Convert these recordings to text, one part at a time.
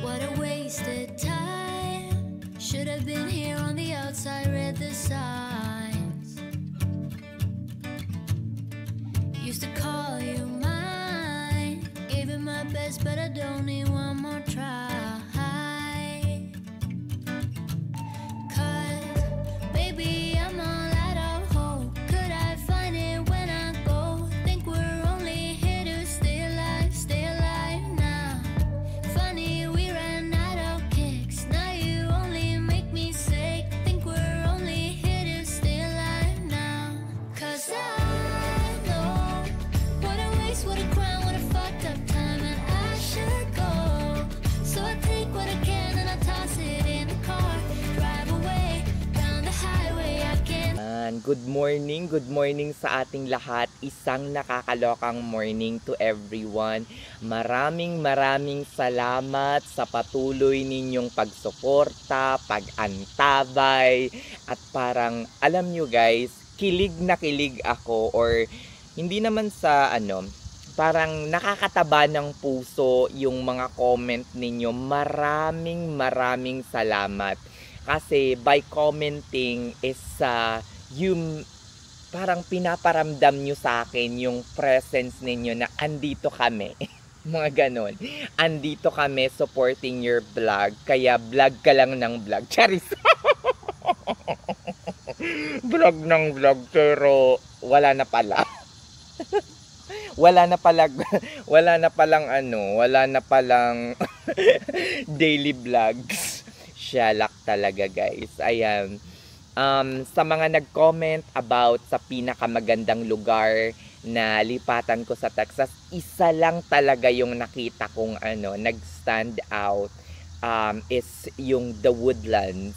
What a wasted time. Should have been here on the outside, read the signs. Used to call you mine. Gave it my best, but I don't need one more try. Cause, baby, I'm all out of hope. Could I find it when I go? Think we're only here to stay alive now. Funny, we ran out of kicks. Now you only make me sick. Think we're only here to stay alive now. Cause I know what a waste, what a crime, what a fucked up time, and I should go. So I take what I can and I toss it in the car. Drive away down the highway. I can't. Good morning sa ating lahat. Isang nakakalokang morning to everyone. Maraming salamat sa patuloy ninyong pagsuporta, pag-antabay, at parang alam nyo guys, kilig na kilig ako, or hindi naman sa parang nakakataba ng puso yung mga comment ninyo. Maraming salamat. Kasi by commenting is yung parang pinaparamdam nyo sa akin yung presence ninyo na andito kami. Mga ganon. Andito kami supporting your vlog. Kaya vlog ka lang ng vlog. Charis! Vlog ng vlog pero wala na pala. wala na palang daily vlogs. Shalak talaga guys. Ayan. Sa mga nag-comment about sa pinakamagandang lugar na lipatan ko sa Texas, isa lang talaga yung nakita kong nag-stand out is yung The Woodlands.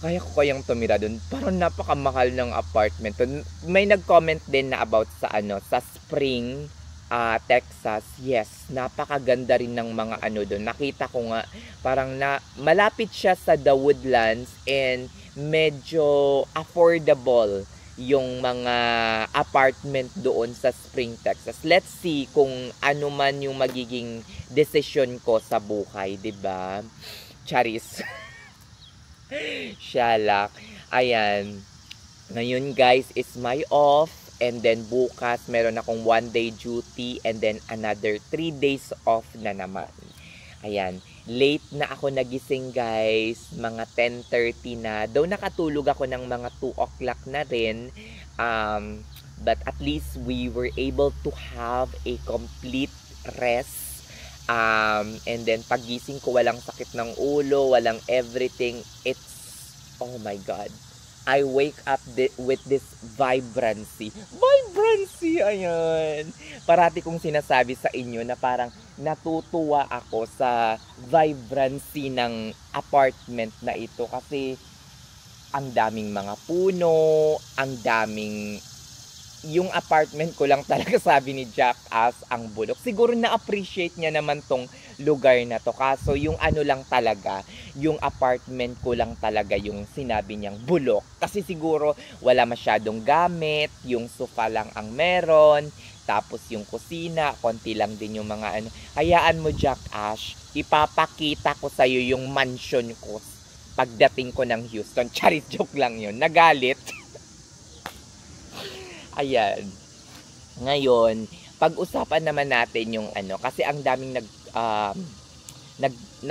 Kaya ko kayang tumira dun. Parang napakamahal ng apartment. May nag-comment din na about sa sa Spring, Texas. Yes, napakaganda rin ng mga doon. Nakita ko nga, parang malapit siya sa The Woodlands and medyo affordable yung mga apartment doon sa Spring, Texas. Let's see kung ano man yung magiging decision ko sa buhay, 'di ba? Charis. Shalak. Ayan. Ngayon guys is my off. And then bukas meron akong 1 day duty and then another 3 days off na naman. Ayan, late na ako nagising guys, mga 10:30 na. Though nakatulog ako ng mga 2 o'clock na rin. But at least we were able to have a complete rest. And then pagising ko walang sakit ng ulo, walang everything. It's, oh my God. I wake up with this vibrancy. Vibrancy, ayan. Parati kong sinasabi sa inyo na parang natutuwa ako sa vibrancy ng apartment na ito. Kasi ang daming mga puno, ang daming... Yung apartment ko lang talaga sabi ni Jackass ang bulok. Siguro na-appreciate niya naman tong lugar na to. Kaso yung lang talaga, yung apartment ko lang talaga yung sinabi niyang bulok. Kasi siguro wala masyadong gamit, yung sofa lang ang meron, tapos yung kusina, konti lang din yung mga Hayaan mo Jackass, ipapakita ko sa'yo yung mansion ko pagdating ko ng Houston. Charit, joke lang yun. Nagalit. Ayan. Ngayon, pag-usapan naman natin yung kasi ang daming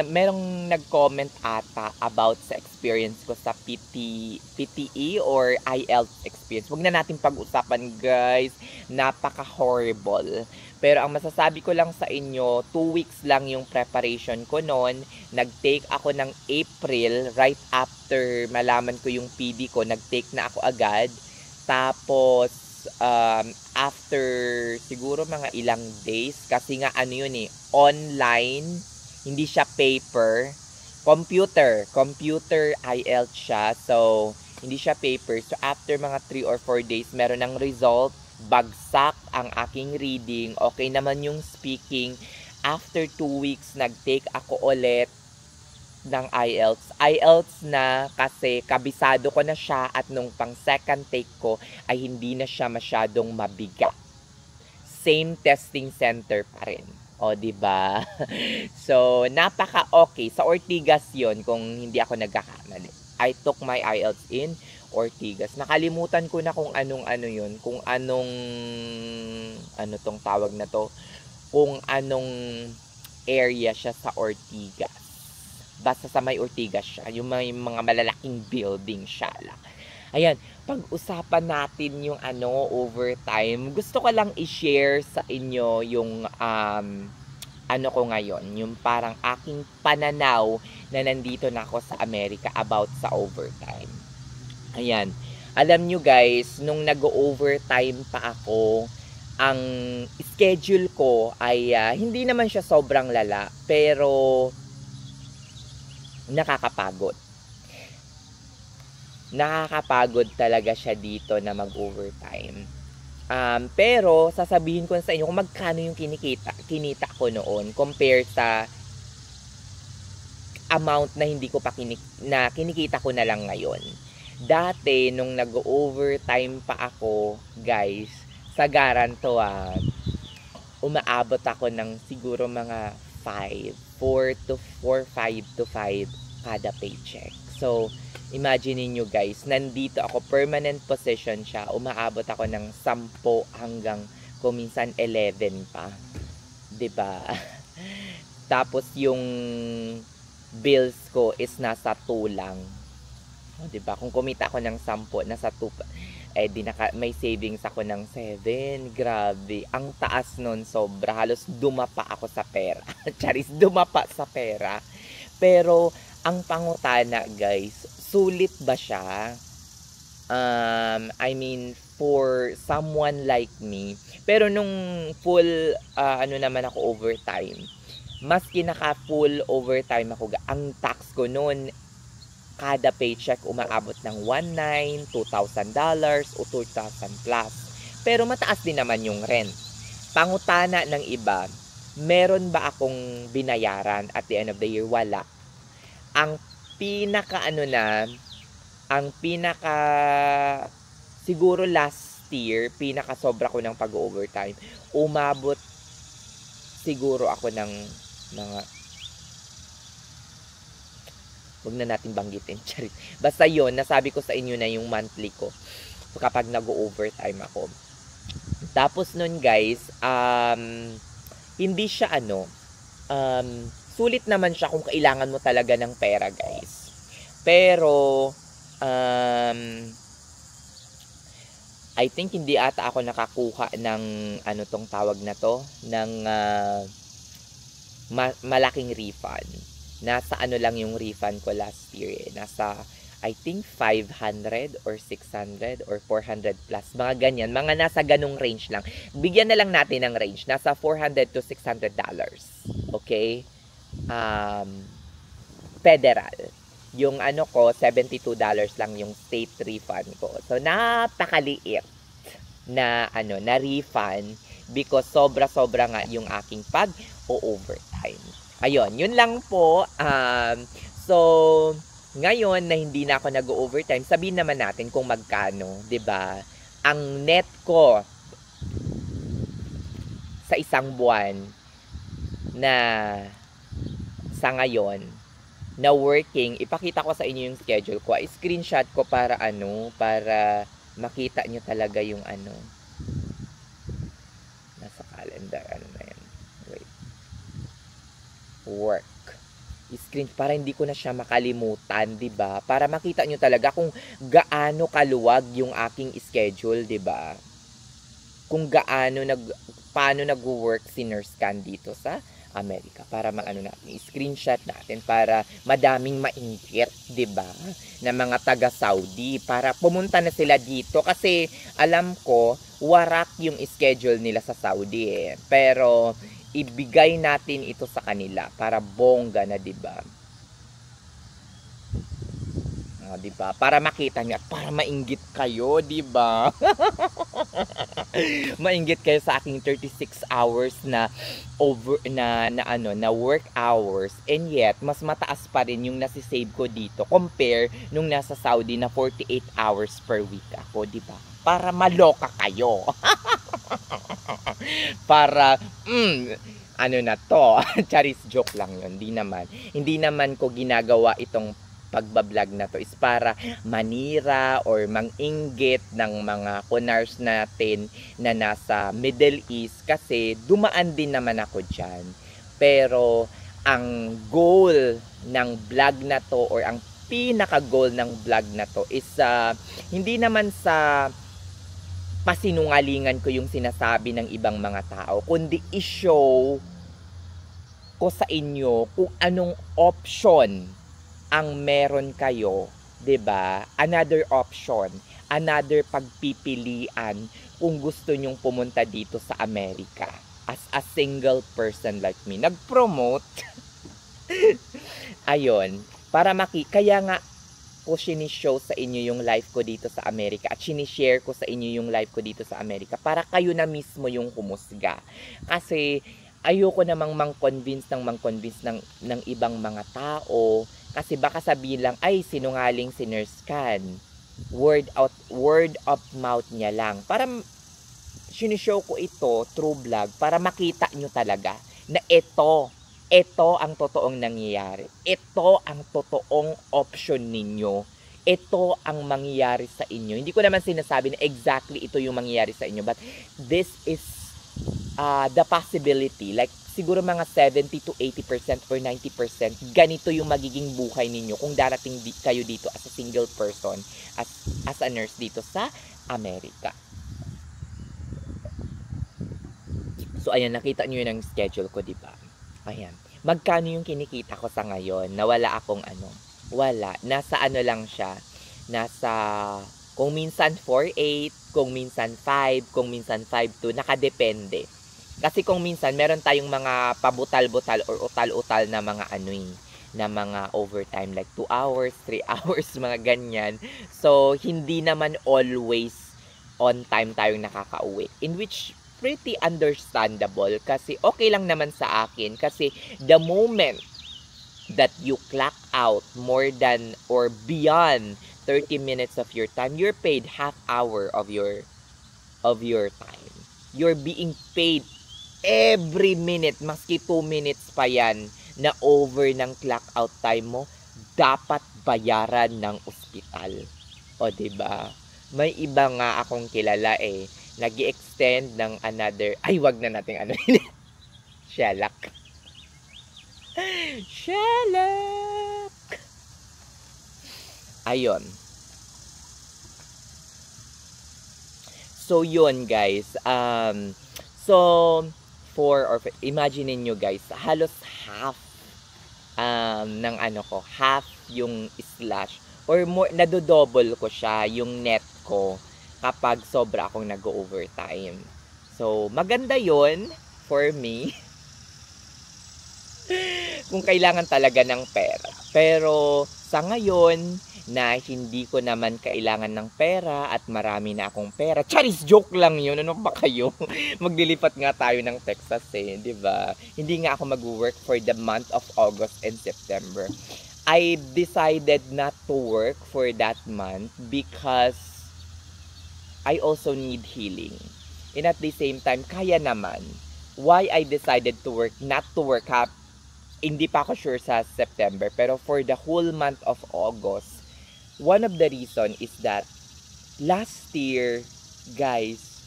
merong nag-comment ata about sa experience ko sa PTE or IELTS experience. Huwag na natin pag-usapan guys. Napaka-horrible. Pero ang masasabi ko lang sa inyo, 2 weeks lang yung preparation ko noon. Nag-take ako ng April, right after malaman ko yung PD ko, nag-take na ako agad. Tapos, after siguro mga ilang days, kasi nga online, hindi siya paper, computer IELTS siya, so hindi siya paper. So after mga 3 or 4 days, meron ng result, bagsak ang aking reading, okay naman yung speaking. After 2 weeks, nag-take ako ulit ng IELTS na kasi kabisado ko na siya at nung pang second take ko ay hindi na siya masyadong mabigat. Same testing center pa rin. O, 'di ba? So, napaka-okay. Sa Ortigas 'yon kung hindi ako nagkakamali. I took my IELTS in Ortigas. Nakalimutan ko na kung anong-ano 'yun, kung anong ano 'tong tawag na 'to, kung anong area siya sa Ortigas. Basta sa may Ortigas siya, yung may mga malalaking building siya lang. Ayan, pag-usapan natin yung overtime. Gusto ko lang i-share sa inyo yung ano ko ngayon, yung parang aking pananaw na nandito na ako sa Amerika about sa overtime. Ayan, alam nyo guys, nung nag-overtime pa ako, ang schedule ko ay hindi naman siya sobrang lala, pero nakakapagod. Nakakapagod talaga siya dito na mag-overtime. Pero sasabihin ko sa inyo kung magkano yung kinita ko noon compare sa amount na hindi ko pa kinikita ko na lang ngayon. Dati nung nag-overtime pa ako, guys, sa Garanto umaabot ako ng siguro mga 4 to 5 kada paycheck. So, imagine niyo guys, nandito ako, permanent position siya, umaabot ako ng 10 hanggang kuminsan 11 pa. 'Di ba? Tapos yung bills ko is nasa 2 lang. 'Di ba? Kung kumita ako ng 10, nasa 2 pa. May savings ako ng 7. Grabe, ang taas nun, sobra. Halos dumapa ako sa pera. Charis, dumapa sa pera. Pero ang pangutana guys, sulit ba siya? I mean, for someone like me. Pero nung full, naman ako overtime, mas kinaka-full overtime ako, ang tax ko noon, kada paycheck umaabot ng $1,900, $2,000 o $2,000 plus. Pero mataas din naman yung rent. Pangutana ng iba, meron ba akong binayaran at the end of the year? Wala. Ang pinaka siguro last year, pinaka sobra ko ng pag-overtime, umabot siguro ako ng mga, huwag na natin banggitin, charit. Basta yun, nasabi ko sa inyo na yung monthly ko kapag nag-overtime ako. Tapos nun guys, hindi siya sulit naman siya kung kailangan mo talaga ng pera guys. Pero, I think hindi ata ako nakakuha ng tong tawag na to, ng malaking refund. Nasa lang yung refund ko last year nasa I think 500 or 600 or 400 plus, mga ganyan, mga nasa ganung range lang. Bigyan na lang natin ng range, nasa 400 to 600 dollars. Okay? Federal. Yung ko, $72 lang yung state refund ko. So, napakaliit na na refund because sobra-sobra nga yung aking pag-overtime. Ayun, yun lang po. So, ngayon na hindi na ako nag-overtime, sabihin naman natin kung magkano, 'di ba? Ang net ko sa isang buwan na sa ngayon na working, ipakita ko sa inyo yung schedule ko. I-screenshot ko para para makita nyo talaga yung nasa calendar, na yan. Wait. Work. I-screen para hindi ko na siya makalimutan, 'di ba? Para makita nyo talaga kung gaano kaluwag yung aking schedule, 'di ba? Kung paano nag-work si Nurse Can dito sa Amerika, para natin, i-screenshot natin para madaming mainggit, 'di ba? Na mga taga Saudi para pumunta na sila dito kasi alam ko warak yung schedule nila sa Saudi Pero ibigay natin ito sa kanila para bongga na, 'di ba? Di ba? Para makita niyo at para mainggit kayo, 'di ba? Mainggit kayo sa aking 36 hours na work hours, and yet mas mataas pa rin yung nasi-save ko dito compare nung nasa Saudi na 48 hours per week ako, 'di ba? Para maloka kayo. Para ano na to, charis joke lang yun, hindi naman ko ginagawa itong pagbablog na to is para manira or manginggit ng mga kunars natin na nasa Middle East kasi dumaan din naman ako dyan. Pero ang goal ng vlog na to or ang pinaka-goal ng vlog na to is hindi naman sa pasinungalingan ko yung sinasabi ng ibang mga tao, kundi i-show ko sa inyo kung anong option ang meron kayo, 'di ba? Another option, another pagpipilian kung gusto nyong pumunta dito sa Amerika as a single person like me. Nag-promote. Ayun, para kaya nga ko sinishow sa inyo yung life ko dito sa Amerika at sinishare ko sa inyo yung life ko dito sa Amerika para kayo na mismo yung humusga. Kasi ayoko namang mang-convince ng ibang mga tao kasi baka sabihin lang, ay sinungaling si Nurse Can. Word of mouth niya lang. Para sinishow ko ito through vlog para makita nyo talaga na ito ang totoong nangyayari. Ito ang totoong option ninyo. Ito ang mangyayari sa inyo. Hindi ko naman sinasabi na exactly ito yung mangyayari sa inyo. But this is the possibility. Like siguro mga 70 to 80% or 90%. Ganito yung magiging buhay ninyo kung darating kayo dito as a single person. As a nurse dito sa Amerika. So ayan, nakita nyo yun ang schedule ko, diba? Ayan. Magkano yung kinikita ko sa ngayon na wala akong wala. Nasa lang siya. Nasa, kung minsan 4.8, kung minsan 5, kung minsan 5.2, nakadepende. Kasi kung minsan, meron tayong mga pabutal-butal or utal-utal na mga na mga overtime like 2 hours, 3 hours, mga ganyan. So, hindi naman always on time tayong nakakauwi. In which, pretty understandable kasi okay lang naman sa akin kasi the moment that you clock out more than or beyond 30 minutes of your time, you're paid half hour of your time. You're being paid every minute, maski 2 minutes pa yan na over ng clock out time mo, dapat bayaran ng ospital. O diba? May iba nga akong kilala nag-i-extend ng another, ay wag na natin Shelak. Ayun. So yun guys, imagine niyo guys, halos half ng half yung slash or more, nadodouble ko siya yung net ko kapag sobra akong nag-overtime. So, maganda yon for me. Kung kailangan talaga ng pera. Pero, sa ngayon, na hindi ko naman kailangan ng pera at marami na akong pera. Charis, joke lang yun. Ano ba kayo? Maglilipat nga tayo ng Texas di ba? Hindi nga ako mag-work for the month of August and September. I decided not to work for that month because I also need healing. And at the same time, kaya naman. Why I decided to work, not to work, hindi pa ako sure sa September, pero for the whole month of August, one of the reason is that last year, guys,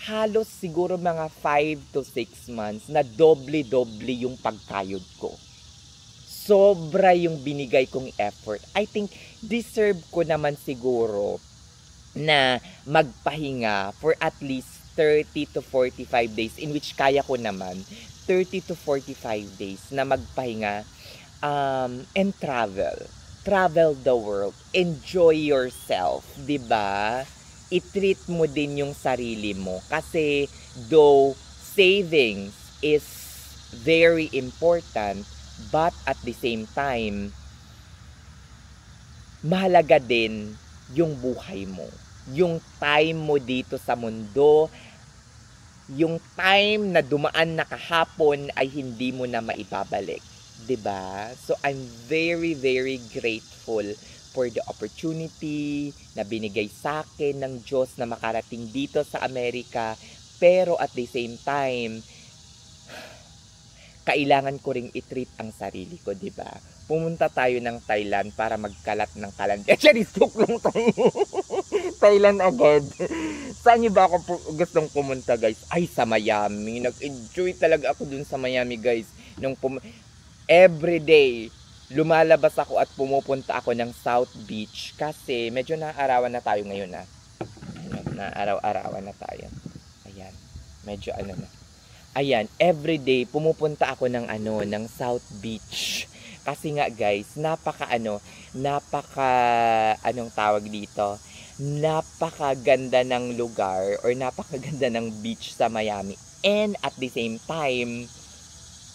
halos siguro mga 5 to 6 months na doble-doble yung pagkayod ko. Sobra yung binigay kong effort. I think deserve ko naman siguro na magpahinga for at least 30 to 45 days in which kaya ko naman 30 to 45 days na magpahinga and travel the world, enjoy yourself, 'di ba? I-treat mo din yung sarili mo kasi though savings is very important, but at the same time mahalaga din yung buhay mo. Yung time mo dito sa mundo, yung time na dumaan na kahapon ay hindi mo na maibabalik. 'Di ba? So I'm very, very grateful for the opportunity na binigay sa akin ng Diyos na makarating dito sa Amerika. Pero at the same time, kailangan ko ring i-treat ang sarili ko, di ba? Pumunta tayo ng Thailand para magkalat ng kalan. Actually, lang tayo. Thailand agad. Saan niyo ba ako gustong pumunta, guys? Ay, sa Miami. Nag-enjoy talaga ako dun sa Miami, guys. Everyday, lumalabas ako at pumupunta ako ng South Beach kasi medyo naarawan na tayo ngayon, ha. Naaraw-arawan na tayo. Ayan. Medyo ano na. Ayan, everyday pumupunta ako ng South Beach. Kasi nga guys, anong tawag dito? Napakaganda ng lugar or napakaganda ng beach sa Miami. And at the same time,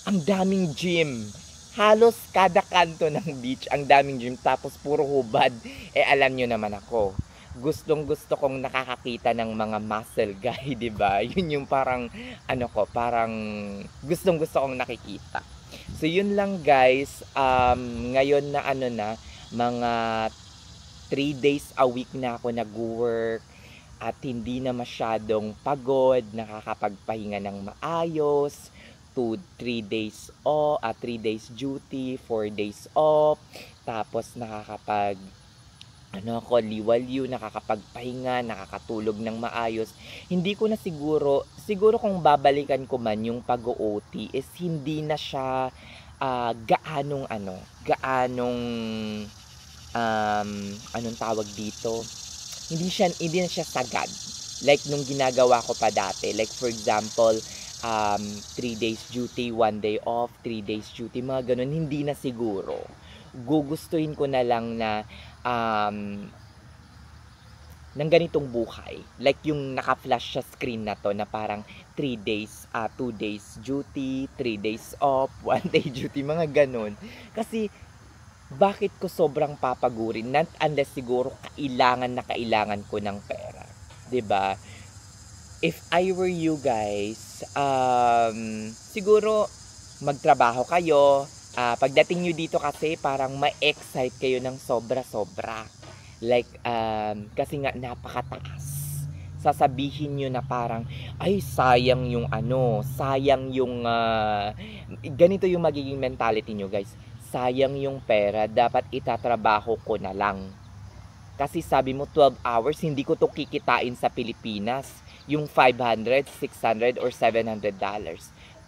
ang daming gym. Halos kada kanto ng beach, ang daming gym. Tapos puro hubad. Alam nyo naman ako. Gustong-gusto kong nakakakita ng mga muscle guy, 'di ba? Yun yung parang gustong-gusto kong nakikita. So yun lang guys, ngayon na mga 3 days a week na ako nag-work at hindi na masyadong pagod, nakakapagpahinga ng maayos. 3 days off, 3 days duty, 4 days off. Tapos liwaliw, nakakapagpahinga, nakakatulog ng maayos. Hindi ko na siguro kung babalikan ko man yung pag-OT is hindi na siya anong tawag dito? Hindi na siya sagad. Like nung ginagawa ko pa dati. Like for example, 3 days duty, 1 day off, 3 days duty, mga ganun. Hindi na siguro. Gugustuhin ko na lang na ng ganitong buhay. Like yung naka-flash sa screen na to na parang 3 days, 2 days duty, 3 days off, 1 day duty, mga ganun. Kasi bakit ko sobrang papagurin? Not unless siguro kailangan ko ng pera. 'Di ba? If I were you guys, siguro magtrabaho kayo. Pagdating nyo dito kasi parang ma-excite kayo ng sobra-sobra. Like, kasi nga napakataas. Sasabihin nyo na parang, ay sayang yung ganito yung magiging mentality nyo guys. Sayang yung pera, dapat itatrabaho ko na lang. Kasi sabi mo 12 hours, hindi ko to kikitain sa Pilipinas. Yung $500, $600, or $700.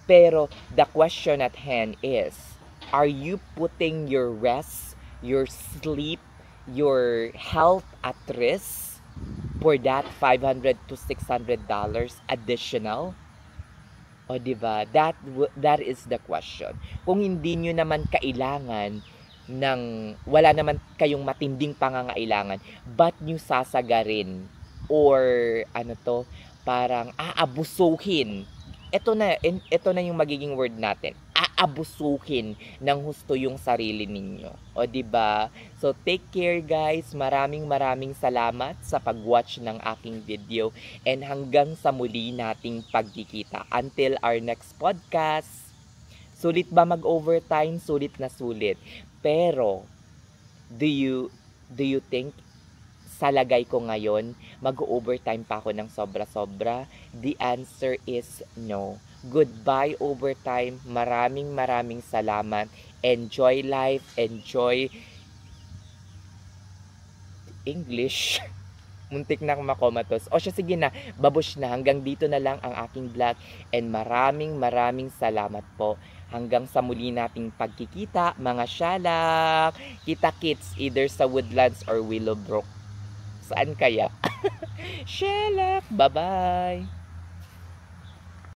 Pero the question at hand is, are you putting your rest, your sleep, your health at risk for that $500 to $600 additional? O diba? That is the question. Kung hindi nyo naman kailangan wala naman kayong matinding pangangailangan, ba't nyo sasagarin or parang aabusuhin? Ito na yung magiging word natin. Aabusuhin ng husto yung sarili ninyo. O diba? So take care guys. Maraming salamat sa pag-watch ng aking video. And hanggang sa muli nating pagkikita. Until our next podcast. Sulit ba mag-overtime? Sulit na sulit. Pero, do you think sa lagay ko ngayon, mag-overtime pa ako ng sobra-sobra? The answer is no. Goodbye overtime. Maraming salamat. Enjoy life. Enjoy English. Muntik na akong makomatos. O siya, sige na. Babush na. Hanggang dito na lang ang aking vlog. And maraming salamat po. Hanggang sa muli nating pagkikita, mga syalak. Kita-kits either sa Woodlands or Willowbrook. Saan kaya? Shelak! Bye-bye!